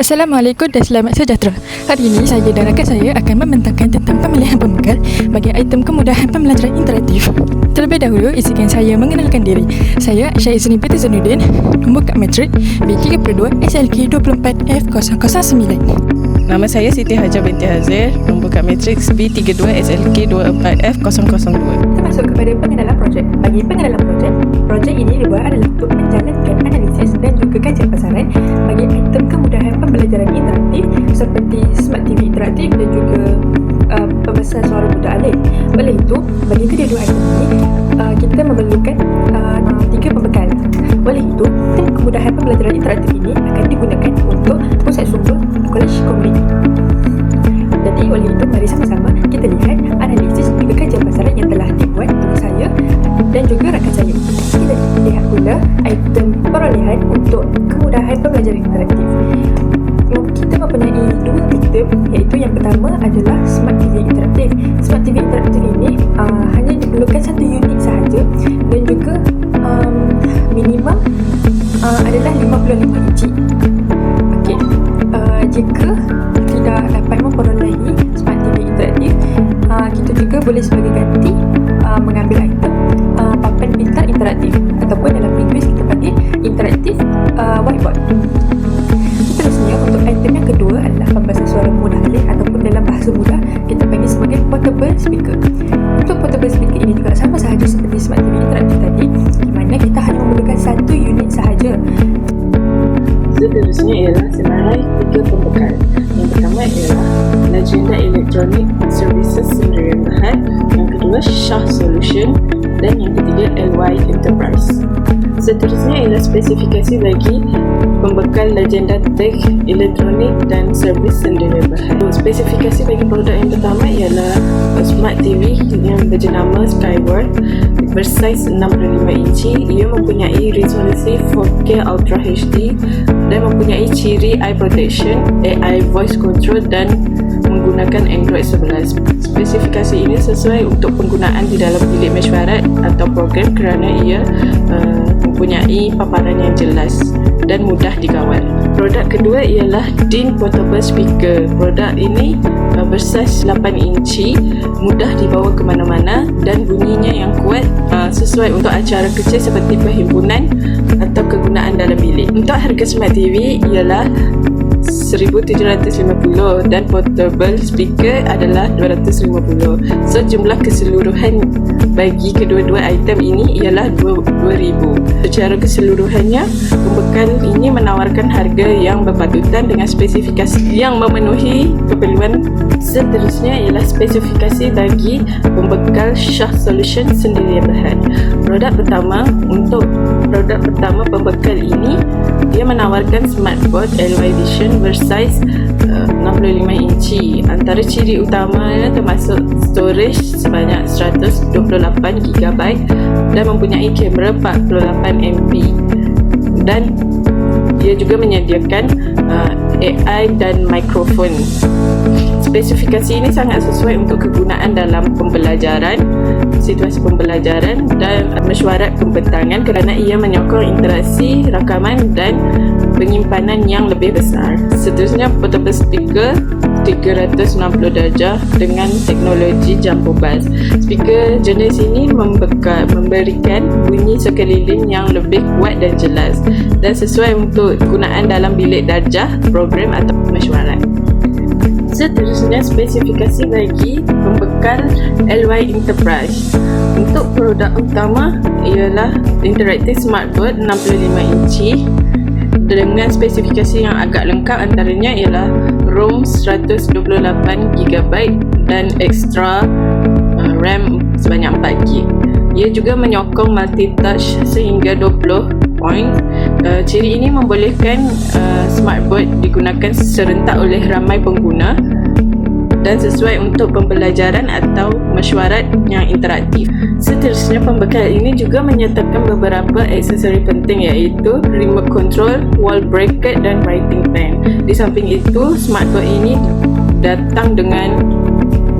Assalamualaikum dan selamat sejahtera. Hari ini saya dan rakan saya akan membentangkan tentang pemilihan pembekal bagi item kemudahan pembelajaran interaktif. Terlebih dahulu, izinkan saya mengenalkan diri. Saya Aisyah Izzuddin Putri Zainuddin, nombor kad matrik B32 SLK 24F009. Nama saya Siti Hajah binti Hazir, nombor kad matriks B32 SLK 24F002. Kita masuk kepada pengenalan projek. Bagi pengenalan projek ini dibuat adalah untuk menjalankan analisis dan juga kajian pasaran bagi item kemudahan pembelajaran interaktif seperti Smart TV interaktif dan juga pembesar suara budak alih. Oleh itu, bagi kedua-dua item ini, kita memerlukan 3 pembekal. Oleh itu, tim kemudahan pembelajaran interaktif ini akan digunakan untuk pusat sumber Kolej Komri. Jadi, oleh itu, mari sama-sama kita lihat analisis juga kajian pasaran yang telah dibuat oleh saya dan juga rakan saya. Kita lihat pula item perolehan untuk kemudahan pembelajaran interaktif. Kita mempunyai 2 item, iaitu yang pertama adalah Smart TV interaktif. Smart TV interaktif ini hanya diperlukan 1 unit sahaja dan juga minimum adalah 55 inci. Okey, jika tidak dapat memperolehi Smart TV interaktif, kita juga boleh sebagai ganti mengambil item papan pintar interaktif ataupun dalam Inggeris kita panggil interaktif whiteboard. Seterusnya, untuk item yang kedua adalah pembesar suara mudah alih ataupun dalam bahasa mudah kita panggil sebagai portable speaker. Untuk portable speaker ini juga sama sahaja seperti Smart TV interaktif tadi, di mana kita hanya memerlukan 1 unit sahaja. Seterusnya ialah senarai 3 pembekal. Yang pertama ialah Legenda Electronic Services Sdn Bhd, yang kedua Shah Solution dan yang ketiga LY Enterprise. Seterusnya ialah spesifikasi bagi pembekal Legenda Tech Elektronik dan Servis Sdn Bhd. Spesifikasi bagi produk yang pertama ialah Smart TV yang berjenama Skyward bersaiz 65 inci. Ia mempunyai resolusi 4K Ultra HD dan mempunyai ciri eye protection, AI voice control dan menggunakan Android 11. Spesifikasi ini sesuai untuk penggunaan di dalam bilik mesyuarat atau program kerana ia mempunyai paparan yang jelas dan mudah dikawal. Produk kedua ialah DIN Portable Speaker. Produk ini bersaiz 8 inci, mudah dibawa ke mana-mana dan bunyinya yang kuat, sesuai untuk acara kecil seperti perhimpunan atau kegunaan dalam bilik. Untuk harga Smart TV ialah 1,750 dan portable speaker adalah 250. So, jumlah keseluruhan bagi kedua-dua item ini ialah 2,000. Secara keseluruhannya, pembekal ini menawarkan harga yang berpatutan dengan spesifikasi yang memenuhi keperluan. Seterusnya ialah spesifikasi bagi pembekal Shah Solution Sdn Bhd. Untuk produk pertama pembekal ini, dia menawarkan smartboard LY Vision bersaiz 65 inci. Antara ciri utamanya termasuk storage sebanyak 128GB dan mempunyai kamera 48MP, dan dia juga menyediakan AI dan mikrofon. Spesifikasi ini sangat sesuai untuk kegunaan dalam pembelajaran, situasi pembelajaran dan mesyuarat pembentangan kerana ia menyokong interaksi, rakaman dan penyimpanan yang lebih besar. Seterusnya, portable speaker 360 darjah dengan teknologi jumbo bass. Speaker jenis ini memberikan bunyi sekeliling yang lebih kuat dan jelas dan sesuai untuk gunaan dalam bilik darjah, program atau mesyuarat. Seterusnya, spesifikasi bagi pembekal LY Enterprise. Untuk produk utama ialah Interactive Smartboard 65 inci dengan spesifikasi yang agak lengkap, antaranya ialah ROM 128GB dan extra RAM sebanyak 4GB. Ia juga menyokong multitouch sehingga 20 point. Ciri ini membolehkan smartboard digunakan serentak oleh ramai pengguna dan sesuai untuk pembelajaran atau mesyuarat yang interaktif. Seterusnya, pembekal ini juga menyertakan beberapa aksesori penting, iaitu remote control, wall bracket dan writing pen. Di samping itu, smartboard ini datang dengan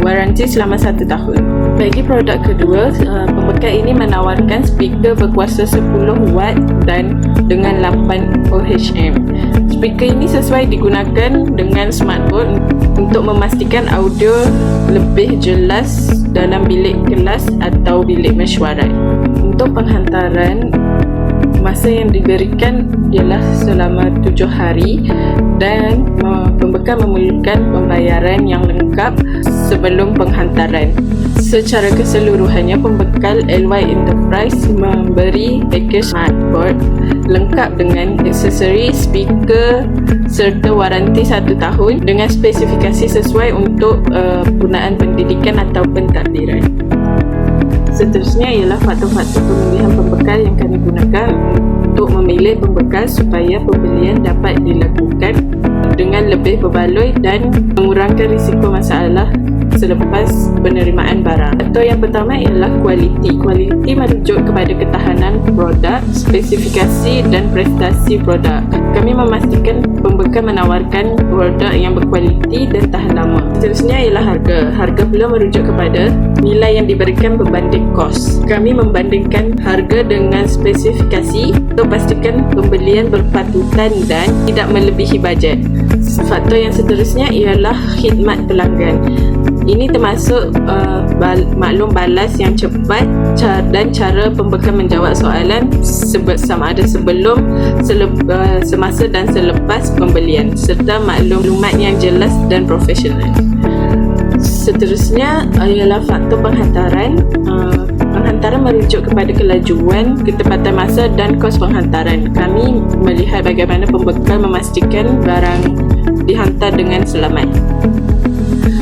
waranti selama 1 tahun. Bagi produk kedua, pembekal ini menawarkan speaker berkuasa 10 watt dan dengan 8 OHM. Speaker ini sesuai digunakan dengan smartphone untuk memastikan audio lebih jelas dalam bilik kelas atau bilik mesyuarat. Untuk penghantaran, masa yang diberikan ialah selama 7 hari dan pembekal memerlukan pembayaran yang lengkap sebelum penghantaran. Secara keseluruhannya, pembekal LY Enterprise memberi pakej smartboard lengkap dengan aksesori, speaker serta waranti 1 tahun dengan spesifikasi sesuai untuk penggunaan pendidikan atau pentadbiran. Seterusnya ialah faktor-faktor pemilihan pembekal yang kami gunakan untuk memilih pembekal supaya pembelian dapat dilakukan dengan lebih berbaloi dan mengurangkan risiko masalah selepas penerimaan barang. Faktor yang pertama ialah kualiti. Kualiti merujuk kepada ketahanan produk, spesifikasi dan prestasi produk. Kami memastikan pembekal menawarkan produk yang berkualiti dan tahan lama. Seterusnya ialah harga. Harga pula merujuk kepada nilai yang diberikan berbanding kos. Kami membandingkan harga dengan spesifikasi untuk pastikan pembelian berpatutan dan tidak melebihi bajet. Faktor yang seterusnya ialah khidmat pelanggan. Ini termasuk maklum balas yang cepat dan cara pembekal menjawab soalan sama ada sebelum, semasa dan selepas pembelian serta maklumat yang jelas dan profesional. Seterusnya ialah faktor penghantaran. Penghantaran merujuk kepada kelajuan, ketepatan masa dan kos penghantaran. Kami melihat bagaimana pembekal memastikan barang dihantar dengan selamat.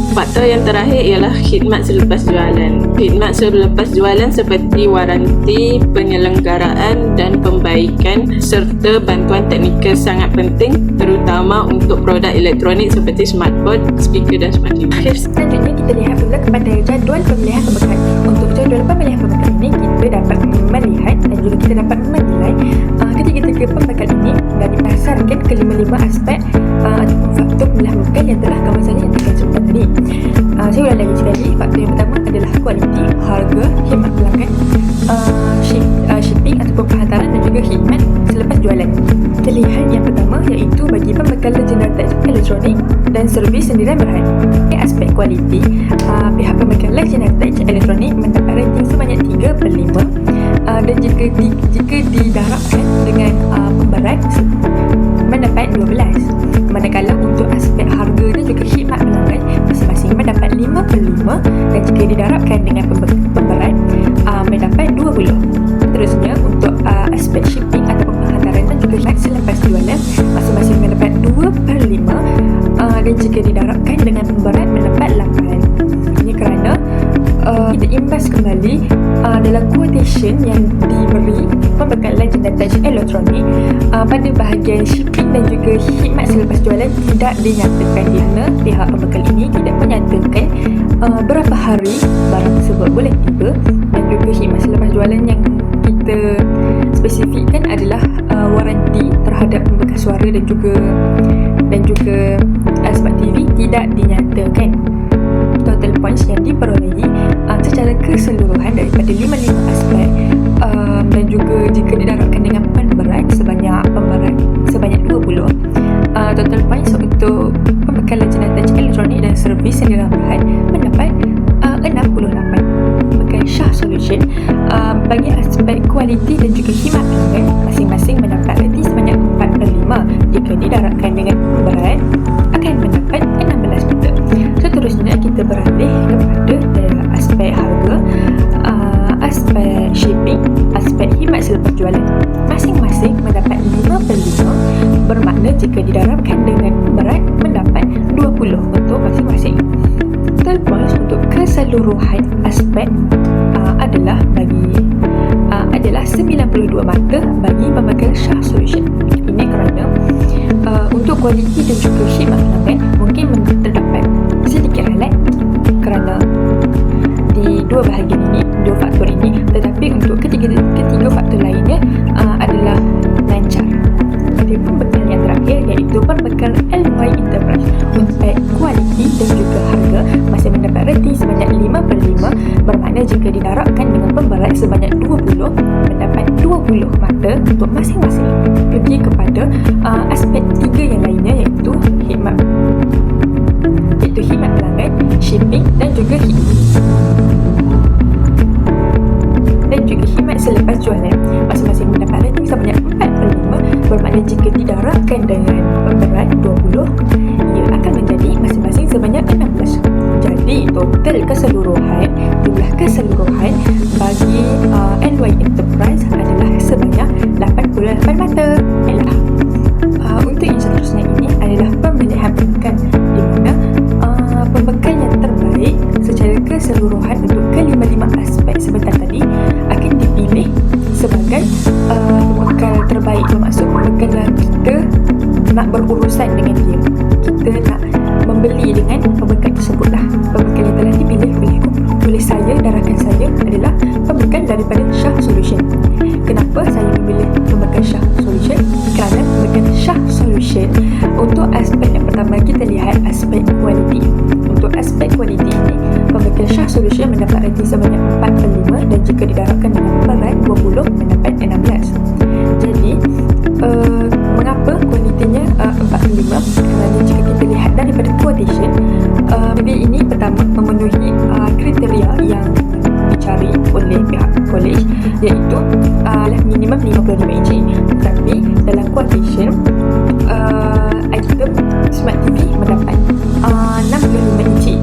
Faktor yang terakhir ialah khidmat selepas jualan. Khidmat selepas jualan seperti waranti, penyelenggaraan dan pembaikan serta bantuan teknikal sangat penting, terutama untuk produk elektronik seperti smartboard, speaker dan smart TV. Selanjutnya kita lihat pula kepada jadual pemilihan pembekal. Untuk jadual pemilihan pembekal ini, kita dapat melihat dan juga kita dapat menilai ketiga-tiga pembekal ini dan didasarkan ke 5 aspek ataupun faktor pemilihan pembekal yang telah kawan saya nyatakan sebentar tadi. Saya ulang lagi sekali. Faktor yang pertama adalah kualiti, harga, khidmat pelanggan, shipping ataupun penghantaran dan juga khidmat selepas jualan. Kita lihat yang pertama iaitu bagi pembekal Genetech elektronik dan servis sendirian berhad. Aspek kualiti, pihak pembekal Genetech elektronik mendapat rating sebanyak 3/5 dan jika didarabkan dengan pemberat mendapat 12. Manakala untuk aspek harga dan juga khidmat pelanggan masing-masing mendapat 5/5 dan jika didarabkan dengan pemberat mendapat 20. Seterusnya untuk aspek shipping ataupun penghantaran dan juga khidmat selepas jualan masing-masing mendapat 2/5 dan jika didarabkan dengan pemberat mendapat 8. Ini kerana kita imbas kembali dalam quotation yang diberi pembekalan Genetech elektronik pada bahagian shipping dan juga khidmat selepas jualan tidak dinyatakan, di mana pihak pembekal ini tidak menyatakan berapa hari barang tersebut boleh tiba dan juga khidmat selepas jualan yang kita spesifikkan adalah waranti terhadap pembekal suara dan juga smart TV tidak dinyatakan. Total points yang diperolehi secara keseluruhan daripada 5 aspek dan juga jika didarabkan dengan pemberat sebanyak 20, total points untuk pembekalan Genetech elektronik dan servis sendirian berhad mendapat 68. Pembekal Shah Solution bagi aspek kualiti dan juga khidmat pelanggan masing-masing mendapat rating sebanyak 4/5. Jika didarabkan dengan pemberat akan mendapat 16 juga. Seterusnya kita beralih kepada aspek harga, aspek shipping, aspek khidmat selepas jualan. Masing-masing mendapat 5/5, bermakna jika didarabkan dengan berat mendapat 20 untuk masing-masing. Total points untuk keseluruhan aspek adalah 92 mata bagi pembekal Shah Solution. Ini kerana untuk kualiti dan juga khidmat pelanggan mungkin terdapat sedikit highlight kerana di dua bahagian ini, dua faktor ini, tetapi untuk ketiga faktor lainnya adalah lancar. Pada pembekal yang terakhir iaitu pembekal LY Enterprise, untuk kualiti dan juga harga masih mendapat rating sebanyak 5/5, bermakna jika didarabkan dengan pemberat sebanyak 20 mendapat 20 20 mata untuk masing-masing pergi kepada aspek 3 yang lainnya, iaitu khidmat pelanggan, shipping dan juga khidmat selepas jualan. Masing-masing mendapat rating sebanyak 4/5, bermakna jika didarabkan dengan pemberat 20, ia akan menjadi masing-masing sebanyak 16. Jadi total jumlah keseluruhan bagi NY Enterprise adalah sebanyak 88 mata. Untuk yang seterusnya ini adalah pemilihan pembekal, di mana pembekal yang terbaik secara keseluruhan untuk kelima-lima aspek sebentar tadi akan dipilih sebagai pembekal terbaik. Bermaksud pembekal yang kita nak berurusan dengan dia, kita nak membeli dengan pembekal tersebut lah. Pembekal yang telah dipilih oleh saya dan rakan saya adalah pembekal daripada Shah Solution. Kenapa saya memilih pembekal Shah Solution? Kerana pembekal Shah Solution, untuk aspek yang pertama kita lihat aspek kualiti. Untuk aspek kualiti ini, pembekal Shah Solution mendapat rating sebanyak 4/5 dan jika didarabkan dengan pemberat 20 mendapat 16. Jadi mengapa kualitinya 4/5? Kerana jika kita lihat daripada quotation, mobil ini pertama memenuhi kriteria yang dicari oleh pihak college, iaitu minimum 55 inci. Tetapi dalam quotation, item Smart TV mendapat 65 inci.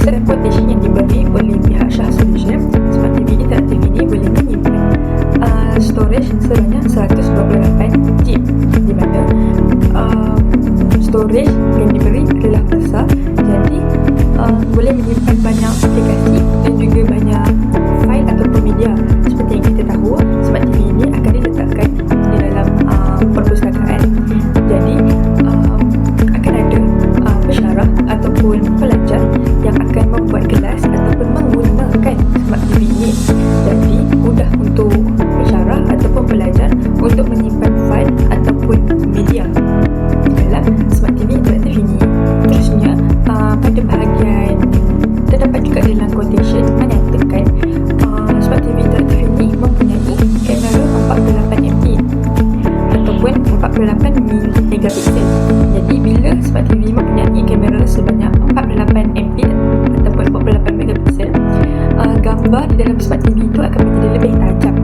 Dalam quotation yang diberi oleh pihak Shah Solution, Smart TV interaktif ini boleh menyimpan storage sebanyak 128 GB, di mana storage yang diberi adalah besar, jadi boleh menyimpan banyak aplikasi dan juga banyak fail ataupun media. Seperti yang kita tahu, Smart TV ini akan diletakkan di dalam perpustakaan. Jadi akan ada pensyarah ataupun pelajar yang akan membuat kelas ataupun menggunakan Smart TV ini. Jadi mudah untuk pensyarah ataupun pelajar untuk menyimpan fail ataupun media dalam Smart TV interaktif ini. Terusnya pada bahagian terdapat juga dalam quotation menyatakan Smart TV interaktif ini mempunyai kamera 48MP ataupun 48 megapiksel. Jadi bila Smart TV mempunyai kamera sebanyak 48MP ataupun 48 megapiksel, gambar di dalam Smart TV itu akan menjadi lebih tajam.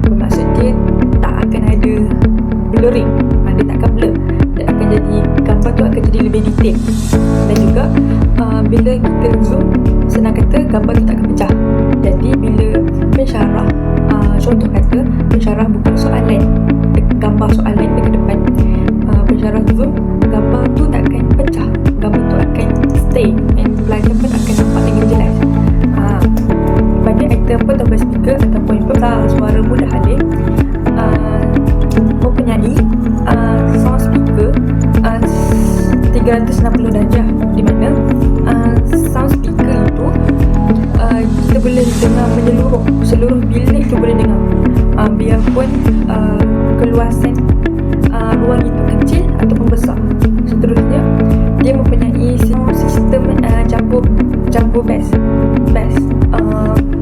Bermaksud dia tak akan ada blurring, dia tak akan blur, dia akan jadi, gambar tu akan jadi lebih detail. Dan juga bila kita zoom, senang kata gambar tu tak akan pecah. Jadi bila pensyarah, contoh kata pensyarah buka soalan, gambar soalan dekat depan, pensyarah zoom, gambar tu tak akan pecah, gambar tu akan stay dan pelajar pun akan nampak dengan jelas. Pada item portable speaker ataupun peta suara mudah alih, mempunyai sound speaker 360 darjah, di mana sound speaker itu kita boleh dengar menyeluruh, seluruh bilik tu boleh dengar, biarpun keluasan ruang itu kecil ataupun besar. Seterusnya, dia mempunyai sistem campur bass.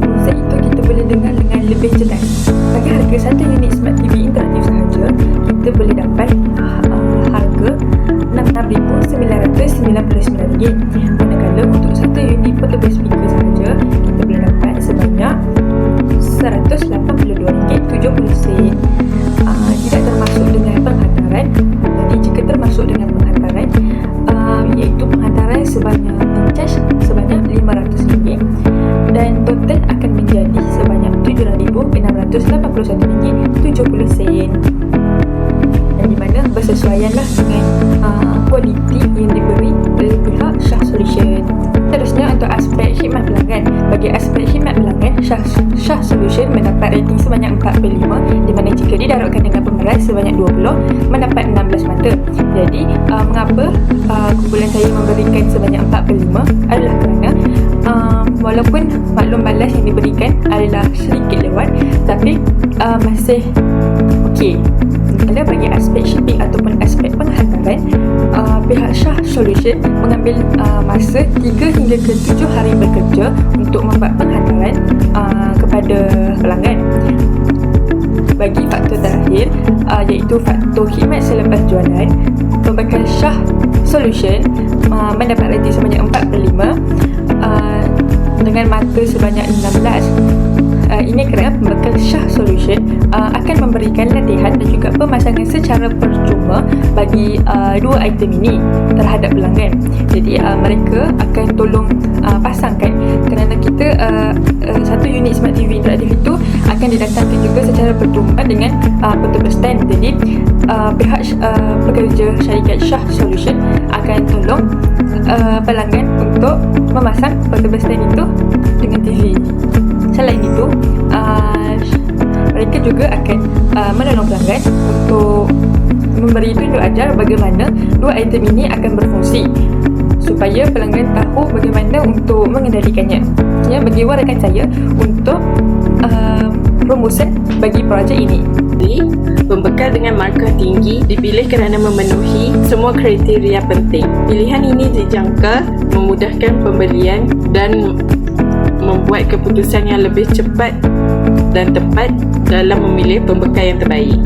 Muzik itu kita boleh dengar dengan lebih jelas. Bagi harga satu unit Smart TV interaktif sahaja, kita boleh dapat harga RM66,999. Manakala untuk satu unit portable speaker sahaja, kita boleh dapat sebanyak RM182.70. Tidak termasuk dengan penghantaran. Jadi jika termasuk dengan penghantaran, iaitu penghantaran sebanyak charge sebanyak RM500 dan total akan menjadi sebanyak RM7,681.70, dan di mana bersesuaianlah dengan kualiti yang diberi oleh pihak Shah Solution. Seterusnya untuk aspek khidmat pelanggan. Bagi aspek khidmat pelanggan, Shah Solution mendapat rating sebanyak 4/5, di mana jika didarabkan dengan pemberat sebanyak 20 mendapat 16 mata. Jadi mengapa kumpulan saya memberikan sebanyak 4/5 adalah kerana walaupun maklum balas yang diberikan adalah sedikit lewat, tapi masih okey. Kalau bagi aspek shipping ataupun aspek penghantaran, pihak Shah Solution mengambil masa 3 hingga ke 7 hari bekerja untuk membuat penghantaran kepada pelanggan. bagi faktor terakhir, iaitu faktor khidmat selepas jualan, pembekal Syah Solution mendapat rating sebanyak 4/5 dengan markah sebanyak 16. Ini kerana pembekal Syah Solution akan memberikan latihan dan juga pemasangan secara percuma bagi dua item ini terhadap pelanggan. Jadi mereka akan tolong pasangkan, kerana kita satu unit Smart TV interaktif itu akan didatangkan juga secara percuma dengan portable stand. Jadi pihak pekerja syarikat Syah Solution akan tolong pelanggan untuk memasang portable stand itu dengan TV. Selain itu, mereka juga akan menolong pelanggan untuk memberi tunjuk ajar bagaimana dua item ini akan berfungsi supaya pelanggan tahu bagaimana untuk mengendalikannya. Ya, bagi rakan saya untuk promosi bagi projek ini. Jadi, pembekal dengan markah tinggi dipilih kerana memenuhi semua kriteria penting. Pilihan ini dijangka memudahkan pembelian dan membuat keputusan yang lebih cepat dan tepat dalam memilih pembekal yang terbaik.